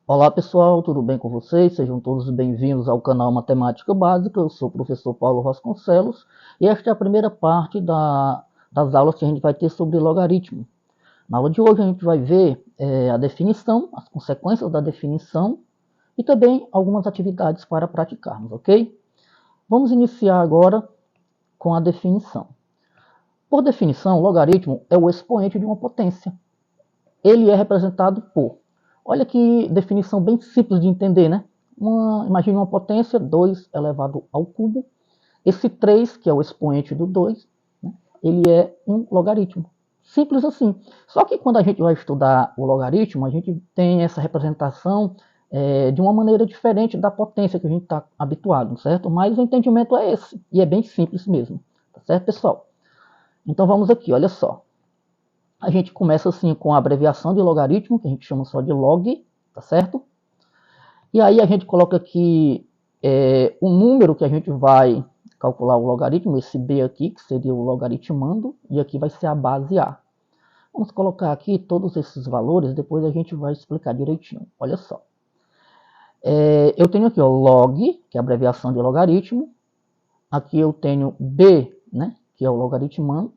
Olá pessoal, tudo bem com vocês? Sejam todos bem-vindos ao canal Matemática Básica. Eu sou o professor Paulo Vasconcelos e esta é a primeira parte das aulas que a gente vai ter sobre logaritmo. Na aula de hoje a gente vai ver a definição, as consequências da definição e também algumas atividades para praticarmos, ok? Vamos iniciar agora com a definição. Por definição, o logaritmo é o expoente de uma potência. Ele é representado por... Olha que definição bem simples de entender, né? Imagine uma potência 2 elevado ao cubo. Esse 3, que é o expoente do 2, né, ele é um logaritmo. Simples assim. Só que quando a gente vai estudar o logaritmo, a gente tem essa representação de uma maneira diferente da potência que a gente está habituado, certo? Mas o entendimento é esse, e é bem simples mesmo. Tá certo, pessoal? Então vamos aqui, olha só. A gente começa assim com a abreviação de logaritmo, que a gente chama só de log, tá certo? E aí a gente coloca aqui o número que a gente vai calcular o logaritmo, esse b aqui, que seria o logaritmando, e aqui vai ser a base a. Vamos colocar aqui todos esses valores, depois a gente vai explicar direitinho. Olha só. Eu tenho aqui o log, que é a abreviação de logaritmo. Aqui eu tenho b, né, que é o logaritmando,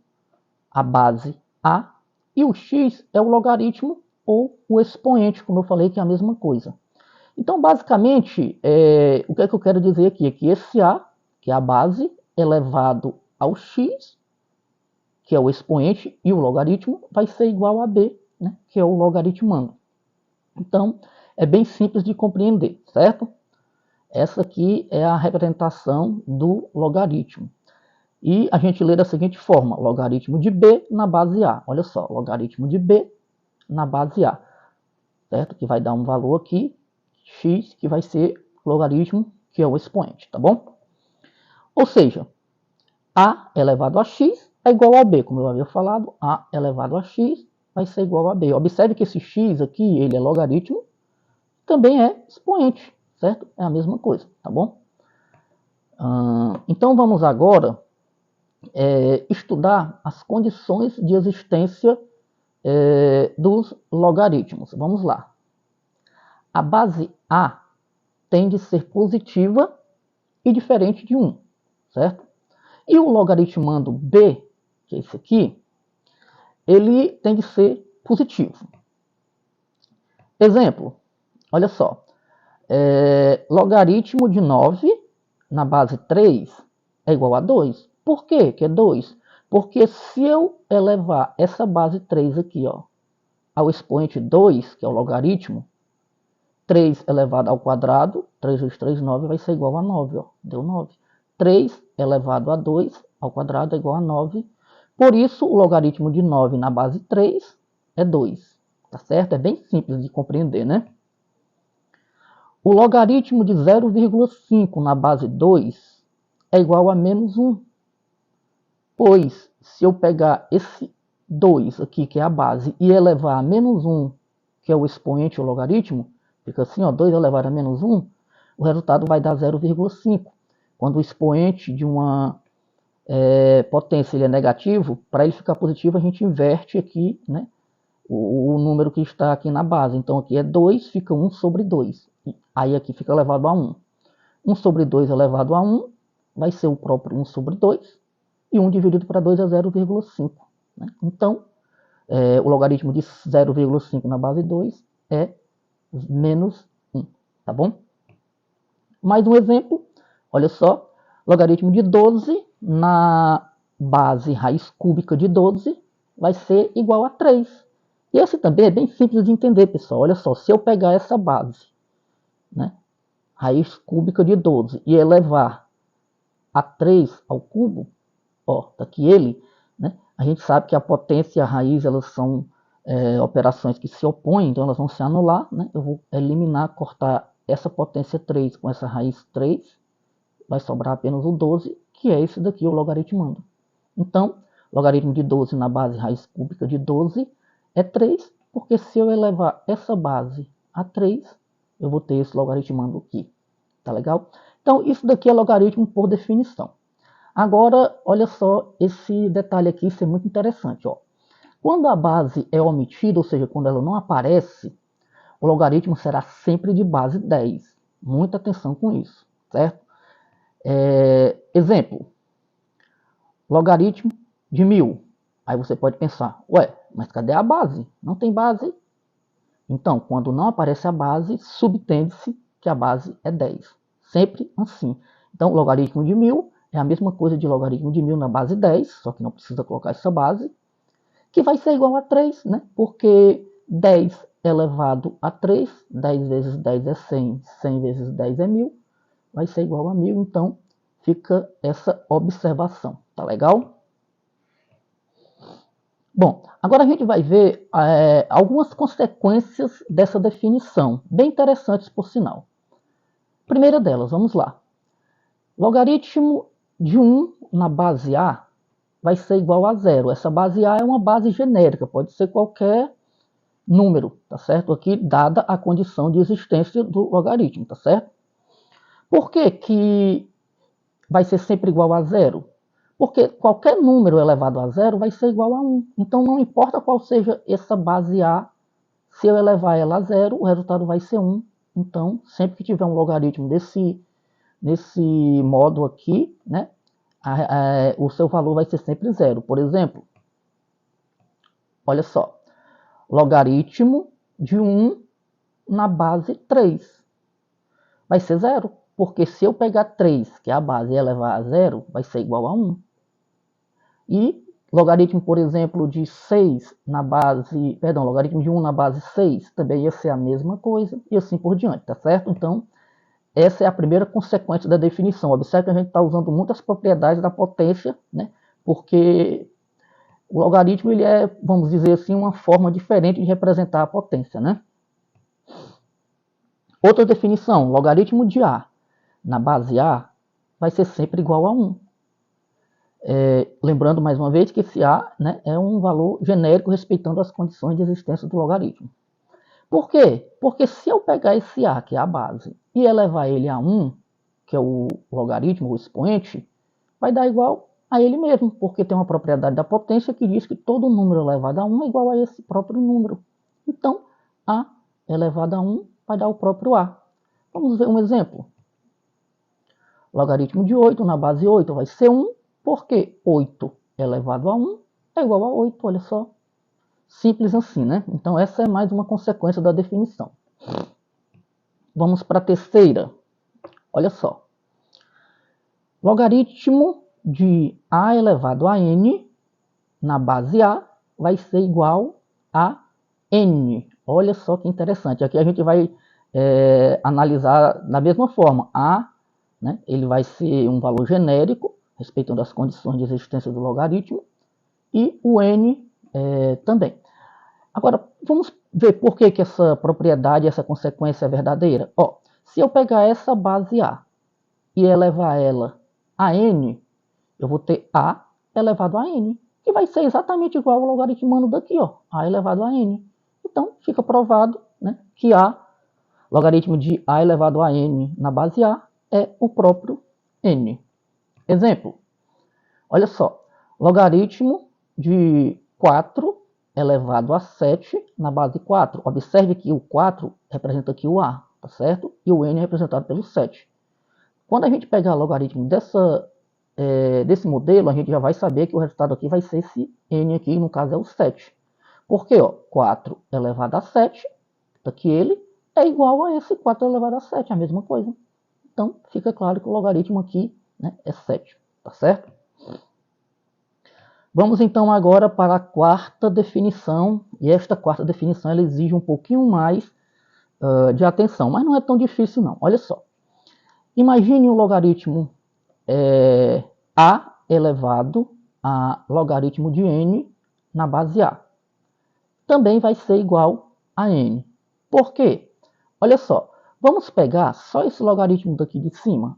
a base a. E o x é o logaritmo ou o expoente, como eu falei, que é a mesma coisa. Então, basicamente, o que é que eu quero dizer aqui? É que esse a, que é a base, elevado ao x, que é o expoente, e o logaritmo, vai ser igual a b, né, que é o logaritmando. Então, é bem simples de compreender, certo? Essa aqui é a representação do logaritmo. E a gente lê da seguinte forma: logaritmo de b na base a. Olha só, logaritmo de b na base a, certo? Que vai dar um valor aqui, x, que vai ser logaritmo, que é o expoente, tá bom? Ou seja, a elevado a x é igual a b, como eu havia falado, a elevado a x vai ser igual a b. Observe que esse x aqui, ele é logaritmo, também é expoente, certo? É a mesma coisa, tá bom? Então vamos agora estudar as condições de existência dos logaritmos. Vamos lá. A base a tem de ser positiva e diferente de 1, certo? E o logaritmando b, que é esse aqui, ele tem de ser positivo. Exemplo, olha só. Logaritmo de 9 na base 3 é igual a 2. Por quê que é 2? Porque se eu elevar essa base 3 aqui, ó, ao expoente 2, que é o logaritmo, 3 elevado ao quadrado, 3 vezes 3, 9, vai ser igual a 9, ó, deu 9. 3 elevado a 2 ao quadrado é igual a 9. Por isso, o logaritmo de 9 na base 3 é 2. Tá certo? É bem simples de compreender, né? O logaritmo de 0,5 na base 2 é igual a menos 1. Pois, se eu pegar esse 2 aqui, que é a base, e elevar a menos 1, que é o expoente, o logaritmo, fica assim, ó, 2 elevado a menos 1, o resultado vai dar 0,5. Quando o expoente de uma potência ele é negativo, para ele ficar positivo, a gente inverte aqui, né, o número que está aqui na base. Então, aqui é 2, fica 1 sobre 2. Aí aqui fica elevado a 1. 1 sobre 2 elevado a 1 vai ser o próprio 1 sobre 2. E 1 dividido para 2 é 0,5. Né? Então, o logaritmo de 0,5 na base 2 é menos 1. Tá bom? Mais um exemplo. Olha só. Logaritmo de 12 na base raiz cúbica de 12 vai ser igual a 3. E esse também é bem simples de entender, pessoal. Olha só, se eu pegar essa base, né, raiz cúbica de 12, e elevar a 3 ao cubo, ó, tá aqui ele, né, a gente sabe que a potência e a raiz, elas são operações que se opõem, então elas vão se anular, né? Eu vou eliminar, cortar essa potência 3 com essa raiz 3, vai sobrar apenas o 12, que é esse daqui, o logaritmando. Então, logaritmo de 12 na base raiz cúbica de 12 é 3, porque se eu elevar essa base a 3, eu vou ter esse logaritmando aqui. Tá legal? Então, isso daqui é logaritmo por definição. Agora, olha só esse detalhe aqui, isso é muito interessante. Ó. Quando a base é omitida, ou seja, quando ela não aparece, o logaritmo será sempre de base 10. Muita atenção com isso, certo? Exemplo, logaritmo de 1000. Aí você pode pensar, ué, mas cadê a base? Não tem base. Então, quando não aparece a base, subtende-se que a base é 10. Sempre assim. Então, logaritmo de 1000 é a mesma coisa de logaritmo de 1000 na base 10, só que não precisa colocar essa base, que vai ser igual a 3, né? Porque 10 elevado a 3, 10 vezes 10 é 100, 100 vezes 10 é 1000, vai ser igual a 1000, então fica essa observação, tá legal? Bom, agora a gente vai ver algumas consequências dessa definição, bem interessantes por sinal. Primeira delas, vamos lá. Logaritmo de 1 na base A vai ser igual a 0. Essa base A é uma base genérica, pode ser qualquer número, tá certo? Aqui, dada a condição de existência do logaritmo, tá certo? Por que que vai ser sempre igual a 0? Porque qualquer número elevado a 0 vai ser igual a 1. Então, não importa qual seja essa base A, se eu elevar ela a 0, o resultado vai ser 1. Então, sempre que tiver um logaritmo nesse modo aqui, né, o seu valor vai ser sempre 0. Por exemplo, olha só, logaritmo de 1 na base 3 vai ser 0. Porque se eu pegar 3, que é a base, e elevar a 0, vai ser igual a 1. E logaritmo, por exemplo, de 6 na base, perdão, logaritmo de 1 na base 6 também ia ser a mesma coisa, e assim por diante, tá certo? Então, essa é a primeira consequência da definição. Observe que a gente está usando muitas propriedades da potência, né? Porque o logaritmo ele é, vamos dizer assim, uma forma diferente de representar a potência, né? Outra definição, logaritmo de A na base A vai ser sempre igual a 1. Lembrando mais uma vez que esse A, né, é um valor genérico respeitando as condições de existência do logaritmo. Por quê? Porque se eu pegar esse A, que é a base, e elevar ele a 1, que é o logaritmo, o expoente, vai dar igual a ele mesmo, porque tem uma propriedade da potência que diz que todo número elevado a 1 é igual a esse próprio número. Então, A elevado a 1 vai dar o próprio A. Vamos ver um exemplo. Logaritmo de 8 na base 8 vai ser 1, porque 8 elevado a 1 é igual a 8, olha só. Simples assim, né? Então essa é mais uma consequência da definição. Vamos para a terceira. Olha só. Logaritmo de A elevado a N na base A vai ser igual a N. Olha só que interessante. Aqui a gente vai analisar da mesma forma. A, né, ele vai ser um valor genérico, respeitando as condições de existência do logaritmo, e o N também. Agora, vamos ver por que essa propriedade, essa consequência é verdadeira. Se eu pegar essa base A e elevar ela a N, eu vou ter A elevado a N, que vai ser exatamente igual ao logaritmano daqui, A elevado a N. Então, fica provado, né, que logaritmo de A elevado a N na base A é o próprio N. Exemplo, olha só, logaritmo de 4 elevado a 7 na base 4. Observe que o 4 representa aqui o A, tá certo? E o N é representado pelo 7. Quando a gente pegar o logaritmo desse modelo, a gente já vai saber que o resultado aqui vai ser esse N aqui, no caso é o 7. Por quê? 4 elevado a 7, aqui ele, é igual a esse 4 elevado a 7, a mesma coisa. Então, fica claro que o logaritmo aqui, né, é 7, tá certo? Vamos então agora para a quarta definição, e esta quarta definição ela exige um pouquinho mais de atenção, mas não é tão difícil não. Olha só, imagine um logaritmo A elevado a logaritmo de N na base A. Também vai ser igual a N. Por quê? Olha só, vamos pegar só esse logaritmo daqui de cima,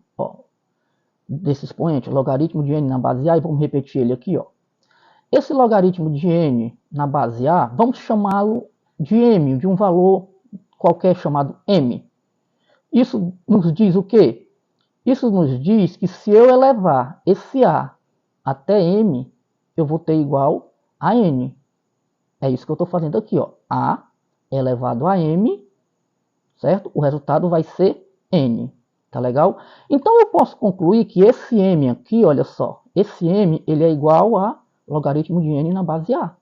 desse expoente, logaritmo de N na base A, e vamos repetir ele aqui, Esse logaritmo de N na base A, vamos chamá-lo de M, de um valor qualquer chamado M. Isso nos diz o quê? Isso nos diz que se eu elevar esse A até M, eu vou ter igual a N. É isso que eu estou fazendo aqui, A elevado a M, certo? O resultado vai ser n, tá legal? Então eu posso concluir que esse m aqui, olha só, esse m ele é igual a logaritmo de n na base a.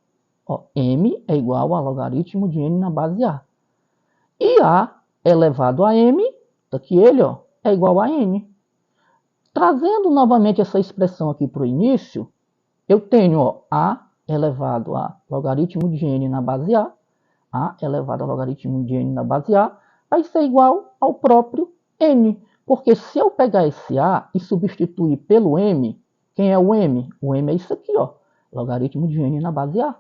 Ó, m é igual a logaritmo de n na base a. E a elevado a m, daqui ele, ó, é igual a n. Trazendo novamente essa expressão aqui para o início, eu tenho, ó, a elevado a logaritmo de n na base a elevado a logaritmo de n na base a, vai ser igual ao próprio n. Porque se eu pegar esse a e substituir pelo m, quem é o m? O m é isso aqui, ó, logaritmo de n na base a.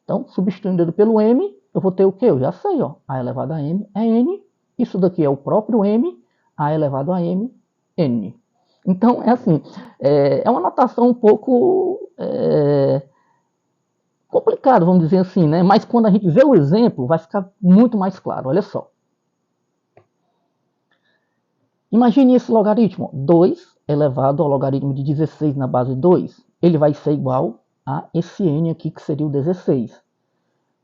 Então, substituindo pelo m, eu vou ter o quê? Eu já sei, ó, a elevado a m é n, isso daqui é o próprio m, a elevado a m, n. Então, é assim, é uma notação um pouco complicado, vamos dizer assim, né? Mas quando a gente vê o exemplo, vai ficar muito mais claro. Olha só. Imagine esse logaritmo. 2 elevado ao logaritmo de 16 na base 2. Ele vai ser igual a esse n aqui, que seria o 16.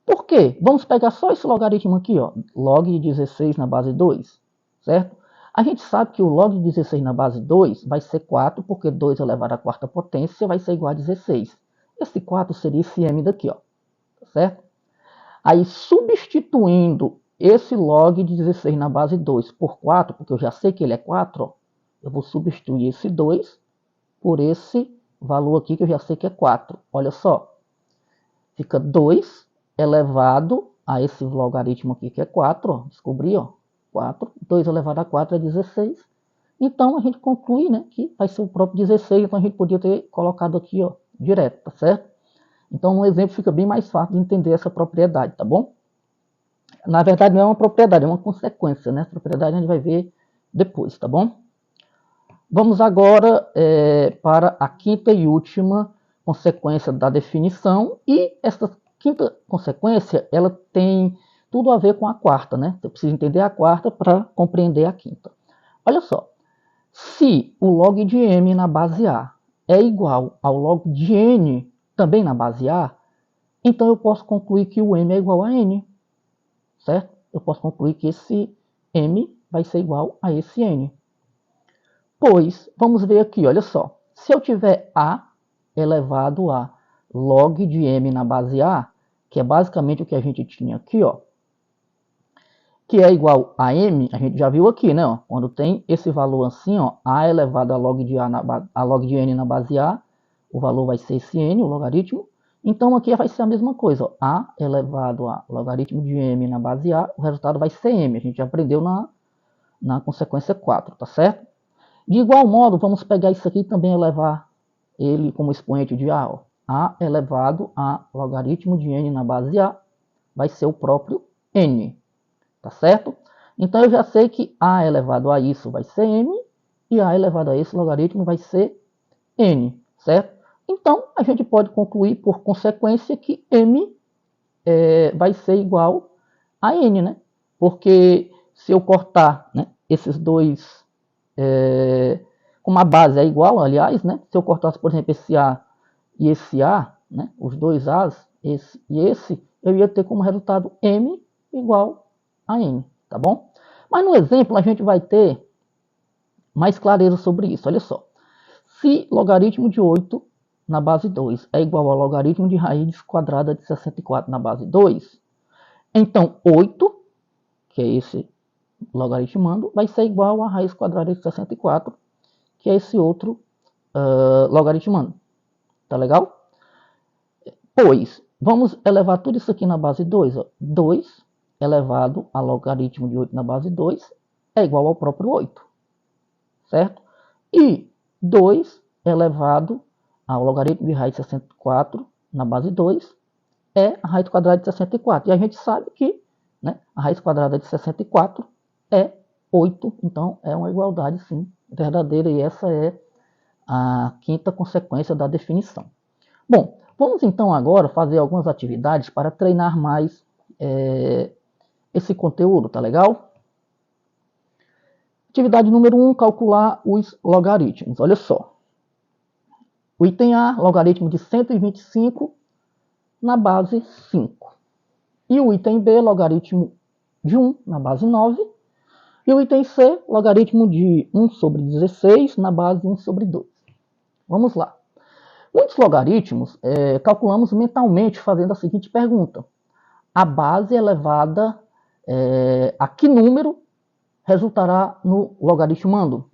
Por quê? Vamos pegar só esse logaritmo aqui, ó, log de 16 na base 2, certo? A gente sabe que o log de 16 na base 2 vai ser 4, porque 2 elevado à quarta potência vai ser igual a 16. Esse 4 seria esse m daqui, ó, certo? Aí, substituindo esse log de 16 na base 2 por 4, porque eu já sei que ele é 4, ó, eu vou substituir esse 2 por esse valor aqui, que eu já sei que é 4. Olha só, fica 2 elevado a esse logaritmo aqui, que é 4, ó, descobri, ó, 4, 2 elevado a 4 é 16. Então, a gente conclui, né, que vai ser o próprio 16, então a gente podia ter colocado aqui, ó, direto, tá certo? Então, no exemplo fica bem mais fácil de entender essa propriedade, tá bom? Na verdade, não é uma propriedade, é uma consequência, né? A propriedade a gente vai ver depois, tá bom? Vamos agora para a quinta e última consequência da definição, e essa quinta consequência, ela tem tudo a ver com a quarta, né? Você precisa entender a quarta para compreender a quinta. Olha só, se o log de m na base a é igual ao log de n também na base a, então eu posso concluir que o m é igual a n, certo? Eu posso concluir que esse m vai ser igual a esse n. Pois, vamos ver aqui, olha só. Se eu tiver a elevado a log de m na base a, que é basicamente o que a gente tinha aqui, ó, que é igual a m, a gente já viu aqui, né? Ó, quando tem esse valor assim, ó, a elevado a log de, a log de n na base a, o valor vai ser esse n, o logaritmo. Então aqui vai ser a mesma coisa, ó, a elevado a logaritmo de m na base a, o resultado vai ser m, a gente já aprendeu na consequência 4, tá certo? De igual modo, vamos pegar isso aqui e também elevar ele como expoente de a, ó. A elevado a logaritmo de n na base a vai ser o próprio n, tá certo? Então eu já sei que a elevado a isso vai ser m e a elevado a esse logaritmo vai ser n, certo? Então a gente pode concluir por consequência que m vai ser igual a n, né? Porque se eu cortar, né, esses dois como a base é igual, aliás, né? Se eu cortasse, por exemplo, esse A e esse A, né? Os dois A's, esse e esse, eu ia ter como resultado M igual a N, tá bom? Mas no exemplo a gente vai ter mais clareza sobre isso, olha só. Se logaritmo de 8 na base 2 é igual ao logaritmo de raiz quadrada de 64 na base 2, então 8, que é esse logaritmando, vai ser igual a raiz quadrada de 64, que é esse outro logaritmando. Tá legal? Pois, vamos elevar tudo isso aqui na base 2. Ó. 2 elevado a logaritmo de 8 na base 2 é igual ao próprio 8. Certo? E 2 elevado ao logaritmo de raiz de 64 na base 2 é a raiz quadrada de 64. E a gente sabe que, né, a raiz quadrada de 64 é 8. Então, é uma igualdade, sim, verdadeira. E essa é a quinta consequência da definição. Bom, vamos então agora fazer algumas atividades para treinar mais esse conteúdo, tá legal? Atividade número 1, calcular os logaritmos. Olha só. O item A, logaritmo de 125 na base 5. E o item B, logaritmo de 1 na base 9. E o item C, logaritmo de 1 sobre 16 na base 1 sobre 2. Vamos lá. Muitos logaritmos calculamos mentalmente fazendo a seguinte pergunta. A base elevada a que número resultará no logaritmando?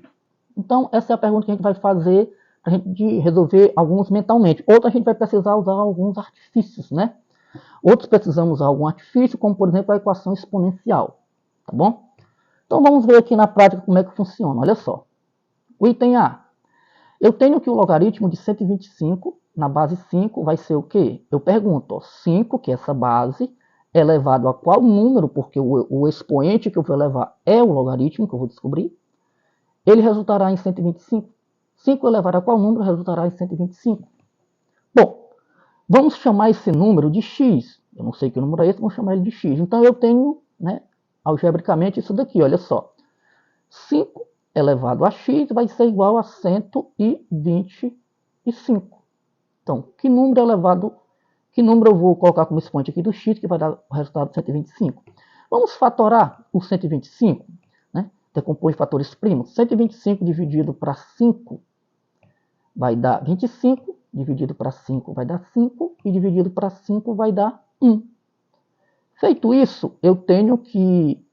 Então, essa é a pergunta que a gente vai fazer para a gente resolver alguns mentalmente. Outros a gente vai precisar usar alguns artifícios, né? Outros precisamos usar algum artifício, como por exemplo a equação exponencial, tá bom? Então vamos ver aqui na prática como é que funciona. Olha só. O item A. Eu tenho que o logaritmo de 125 na base 5 vai ser o quê? Eu pergunto, ó, 5, que é essa base, é elevado a qual número, porque o expoente que eu vou levar é o logaritmo que eu vou descobrir. Ele resultará em 125. 5 elevado a qual número resultará em 125? Bom, vamos chamar esse número de x. Eu não sei que número é esse, vamos chamar ele de x. Então eu tenho, né, algebricamente isso daqui, olha só. 5 elevado a x vai ser igual a 125. Então, que número eu vou colocar como expoente aqui do x, que vai dar o resultado de 125? Vamos fatorar o 125, né? Decompor em fatores primos. 125 dividido para 5 vai dar 25, dividido para 5 vai dar 5, e dividido para 5 vai dar 1. Feito isso, eu tenho que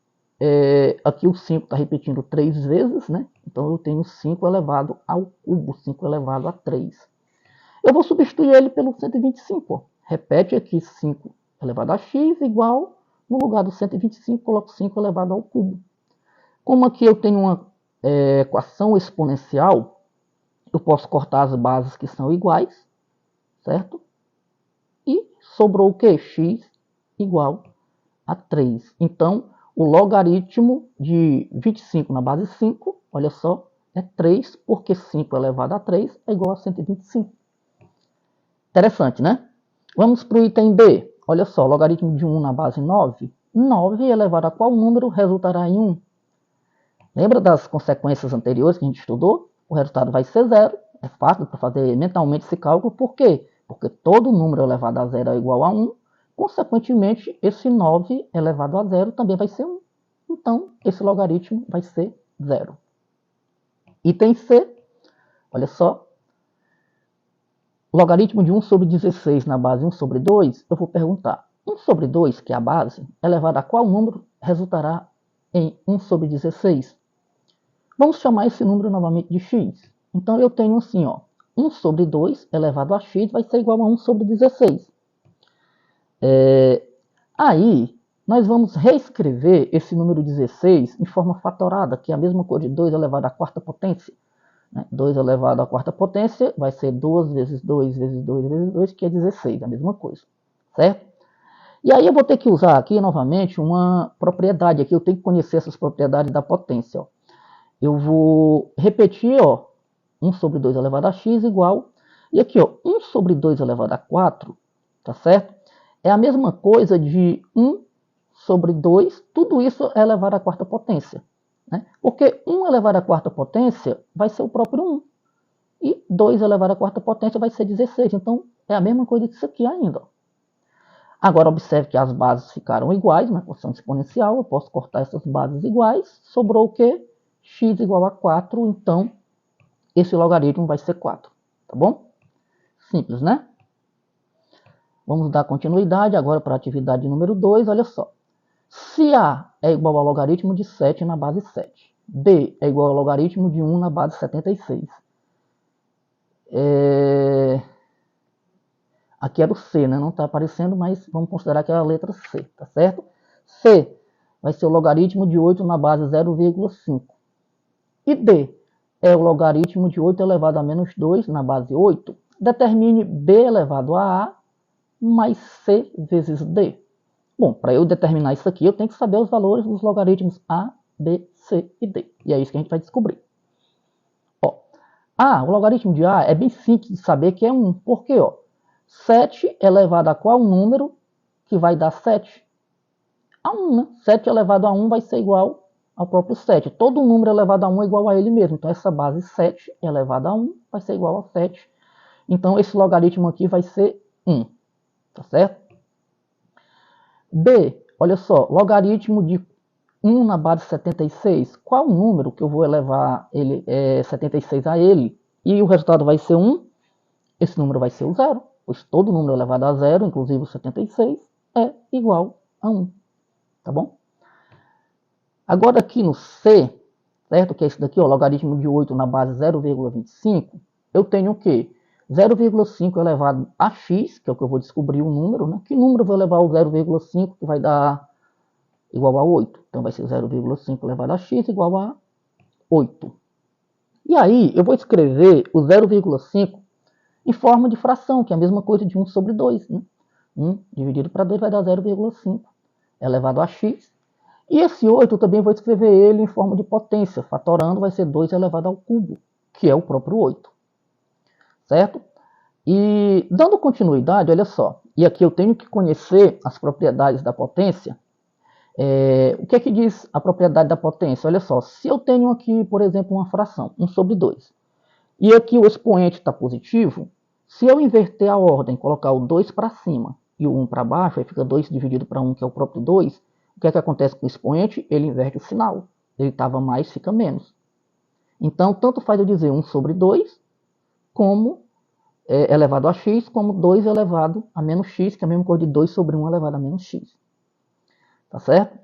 aqui o 5 está repetindo 3 vezes, né? Então eu tenho 5 elevado ao cubo, 5 elevado a 3. Eu vou substituir ele pelo 125. Ó. Repete aqui 5 elevado a x igual, no lugar do 125, coloco 5 elevado ao cubo. Como aqui eu tenho uma equação exponencial, eu posso cortar as bases que são iguais, certo? E sobrou o quê? X igual a 3. Então, o logaritmo de 25 na base 5, olha só, é 3, porque 5 elevado a 3 é igual a 125. Interessante, né? Vamos para o item B. Olha só, logaritmo de 1 na base 9. 9 elevado a qual número resultará em 1? Lembra das consequências anteriores que a gente estudou? O resultado vai ser 0. É fácil para fazer mentalmente esse cálculo. Por quê? Porque todo número elevado a 0 é igual a 1. Consequentemente, esse 9 elevado a 0 também vai ser 1. Então, esse logaritmo vai ser 0. Item C, olha só. Logaritmo de 1 sobre 16 na base 1 sobre 2, eu vou perguntar. 1 sobre 2, que é a base, elevado a qual número resultará em 1 sobre 16? Vamos chamar esse número novamente de x. Então, eu tenho assim, ó, 1 sobre 2 elevado a x vai ser igual a 1 sobre 16. Aí, nós vamos reescrever esse número 16 em forma fatorada, que é a mesma coisa de 2 elevado à quarta potência. 2 elevado à quarta potência vai ser 2 vezes 2 vezes 2 vezes 2, que é 16, a mesma coisa, certo? E aí eu vou ter que usar aqui novamente uma propriedade, aqui eu tenho que conhecer essas propriedades da potência. Ó. Eu vou repetir, ó, 1 sobre 2 elevado a x igual, e aqui, ó, 1 sobre 2 elevado a 4, tá certo? É a mesma coisa de 1 sobre 2, tudo isso é elevado à quarta potência. Né? Porque 1 elevado à quarta potência vai ser o próprio 1. E 2 elevado à quarta potência vai ser 16. Então, é a mesma coisa disso aqui ainda. Ó. Agora, observe que as bases ficaram iguais na equação exponencial. Eu posso cortar essas bases iguais. Sobrou o quê? X igual a 4. Então, esse logaritmo vai ser 4. Tá bom? Simples, né? Vamos dar continuidade agora para a atividade número 2. Olha só. Se A é igual ao logaritmo de 7 na base 7, B é igual ao logaritmo de 1 na base 76. Aqui era o C, né? Não está aparecendo, mas vamos considerar que é a letra C, tá certo? C vai ser o logaritmo de 8 na base 0,5. E D é o logaritmo de 8 elevado a menos 2 na base 8. Determine B elevado a A mais C vezes D. Bom, para eu determinar isso aqui, eu tenho que saber os valores dos logaritmos A, B, C e D. E é isso que a gente vai descobrir. Ó, o logaritmo de A é bem simples de saber que é 1. Por quê? Ó, 7 elevado a qual número que vai dar 7? A 1, né? 7 elevado a 1 vai ser igual ao próprio 7. Todo número elevado a 1 é igual a ele mesmo. Então, essa base 7 elevado a 1 vai ser igual a 7. Então, esse logaritmo aqui vai ser 1. Tá certo? B, olha só, logaritmo de 1 na base 76. Qual o número que eu vou elevar 76 a ele? E o resultado vai ser 1. Esse número vai ser o 0, pois todo número elevado a 0, inclusive o 76, é igual a 1. Tá bom? Agora aqui no C, certo? Que é esse daqui, ó, logaritmo de 8 na base 0,25, eu tenho o quê? 0,5 elevado a x, que é o que eu vou descobrir o número, né? Que número eu vou elevar o 0,5 que vai dar igual a 8? Então vai ser 0,5 elevado a x igual a 8. E aí eu vou escrever o 0,5 em forma de fração, que é a mesma coisa de 1 sobre 2. Né? 1 dividido para 2 vai dar 0,5 elevado a x. E esse 8 eu também vou escrever ele em forma de potência. Fatorando vai ser 2 elevado ao cubo, que é o próprio 8. Certo? E dando continuidade, olha só. E aqui eu tenho que conhecer as propriedades da potência. O que é que diz a propriedade da potência? Olha só, se eu tenho aqui, por exemplo, uma fração, 1 sobre 2, e aqui o expoente está positivo, se eu inverter a ordem, colocar o 2 para cima e o 1 para baixo, aí fica 2 dividido para 1, que é o próprio 2, o que é que acontece com o expoente? Ele inverte o sinal. Ele estava mais, fica menos. Então, tanto faz eu dizer 1 sobre 2, como elevado a x, como 2 elevado a menos x, que é a mesma coisa de 2 sobre 1 elevado a menos x. Tá certo?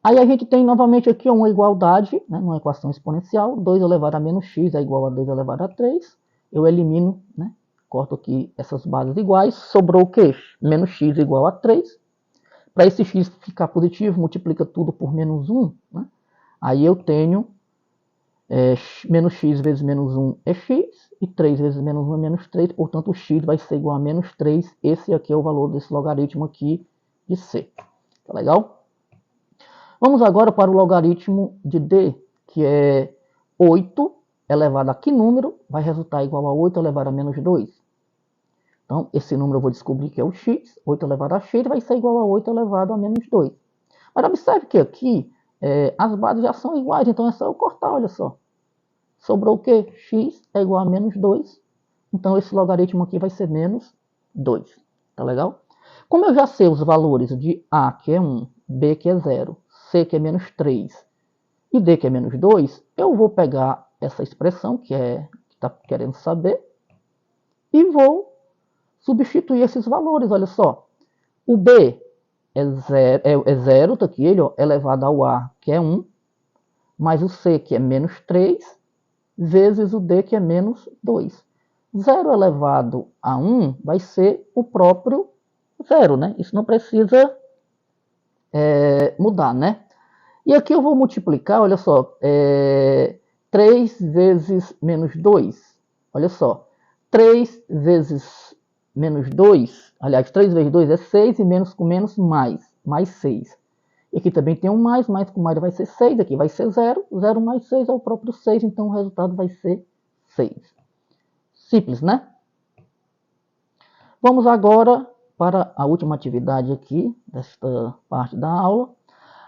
Aí a gente tem novamente aqui uma igualdade, né, uma equação exponencial, 2 elevado a menos x é igual a 2 elevado a 3. Eu elimino, né, corto aqui essas bases iguais, sobrou o quê? Menos x igual a 3. Para esse x ficar positivo, multiplica tudo por menos 1. Né? Aí eu tenho menos x vezes menos 1 é x, e 3 vezes menos 1 é menos 3, portanto o x vai ser igual a menos 3. Esse aqui é o valor desse logaritmo aqui de C. Tá legal? Vamos agora para o logaritmo de D, que é 8 elevado a que número vai resultar igual a 8 elevado a menos 2. Então, esse número eu vou descobrir que é o x, 8 elevado a x vai ser igual a 8 elevado a menos 2. Mas observe que aqui as bases já são iguais, então é só eu cortar, olha só. Sobrou o quê? X é igual a menos 2, então esse logaritmo aqui vai ser menos 2. Tá legal? Como eu já sei os valores de A, que é 1, B, que é 0, C, que é menos 3, e D, que é menos 2, eu vou pegar essa expressão que está querendo saber e vou substituir esses valores. Olha só, o B é 0, tá aqui ele, ó, elevado ao A, que é 1, mais o C, que é menos 3, vezes o D, que é menos 2. 0 elevado a 1 vai ser o próprio 0, né? Isso não precisa mudar, né? E aqui eu vou multiplicar, olha só, 3 vezes menos 2. Olha só, 3 vezes menos 2, aliás, 3 vezes 2 é 6, e menos com menos mais 6. E aqui também tem um mais com mais vai ser 6, aqui vai ser 0, 0 mais 6 é o próprio 6, então o resultado vai ser 6. Simples, né? Vamos agora para a última atividade aqui, desta parte da aula.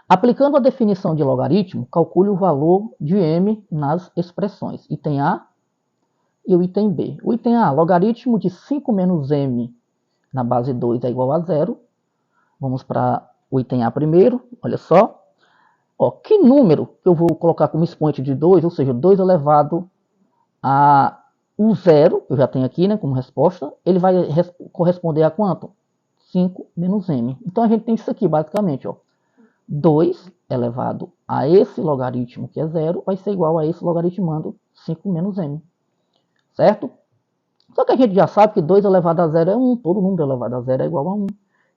Aplicando a definição de logaritmo, calcule o valor de m nas expressões. Item A e o item B. O item A, logaritmo de 5 menos m na base 2 é igual a 0. Vamos para o item A primeiro, olha só. Ó, que número que eu vou colocar como expoente de 2, ou seja, 2 elevado a o 0, que eu já tenho aqui, né, como resposta, ele vai corresponder a quanto? 5 menos m. Então a gente tem isso aqui, basicamente, ó. 2 elevado a esse logaritmo, que é 0, vai ser igual a esse logaritmando 5 menos m. Certo? Só que a gente já sabe que 2 elevado a 0 é 1, todo número elevado a 0 é igual a 1.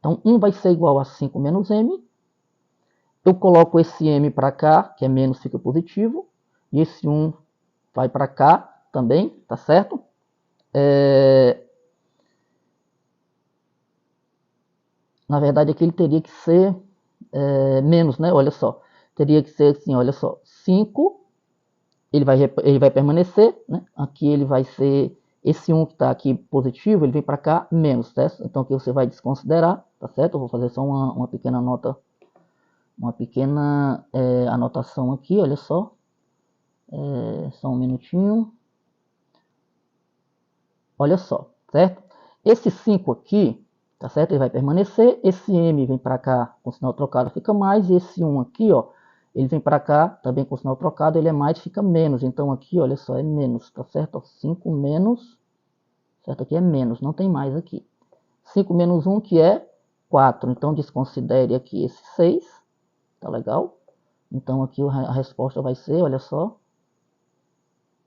Então, 1 vai ser igual a 5 menos m. Eu coloco esse m para cá, que é menos, fica positivo. E esse 1 vai para cá também, tá certo? Na verdade, aqui ele teria que ser menos, né? Olha só. Teria que ser assim, olha só. 5, ele vai permanecer, né? Aqui ele vai ser, esse 1 que está aqui positivo, ele vem para cá menos, certo? Então aqui você vai desconsiderar, tá certo? Eu vou fazer só uma pequena nota, uma pequena anotação aqui, olha só. Só um minutinho. Olha só, certo? Esse 5 aqui, tá certo? Ele vai permanecer. Esse m vem para cá, com sinal trocado, fica mais. E esse 1 aqui, ó, ele vem para cá, também com o sinal trocado, ele é mais, fica menos. Então aqui, olha só, é menos, tá certo? 5 menos, certo? Aqui é menos, não tem mais aqui. 5 menos 1, que é 4. Então desconsidere aqui esse 6, tá legal? Então aqui a resposta vai ser, olha só,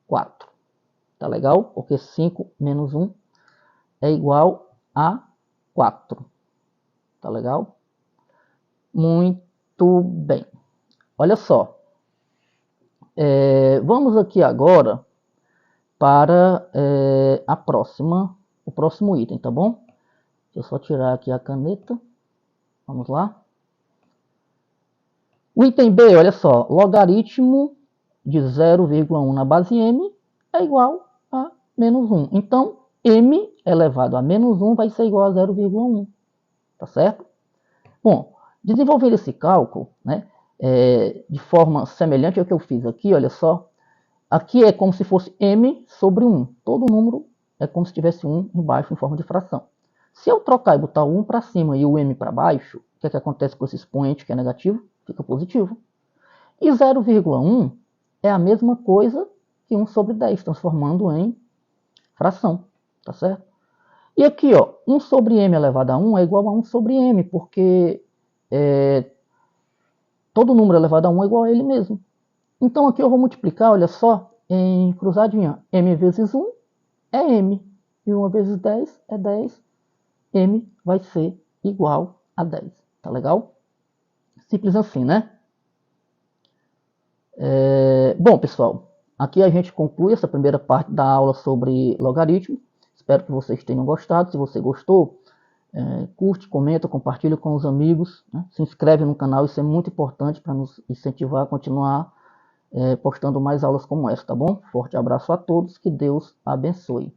4. Tá legal? Porque 5 menos 1 é igual a 4. Tá legal? Muito bem. Olha só. Vamos aqui agora para o próximo item, tá bom? Deixa eu só tirar aqui a caneta. Vamos lá. O item B, olha só. Logaritmo de 0,1 na base m é igual a menos 1. Então, m elevado a menos 1 vai ser igual a 0,1. Tá certo? Bom, desenvolver esse cálculo, né, de forma semelhante ao que eu fiz aqui, olha só. Aqui é como se fosse m sobre 1. Todo número é como se tivesse 1 embaixo em forma de fração. Se eu trocar e botar o 1 para cima e o m para baixo, o que é que acontece com esse expoente que é negativo? Fica positivo. E 0,1 é a mesma coisa que 1 sobre 10, transformando em fração, tá certo? E aqui, ó, 1 sobre m elevado a 1 é igual a 1 sobre m, porque todo número elevado a 1 é igual a ele mesmo. Então aqui eu vou multiplicar, olha só, em cruzadinha. M vezes 1 é m, e 1 vezes 10 é 10. M vai ser igual a 10, tá legal? Simples assim, né? Bom, pessoal, aqui a gente conclui essa primeira parte da aula sobre logaritmo. Espero que vocês tenham gostado. Se você gostou, curte, comenta, compartilha com os amigos, né? Se inscreve no canal, isso é muito importante para nos incentivar a continuar postando mais aulas como essa, tá bom? Forte abraço a todos, que Deus abençoe.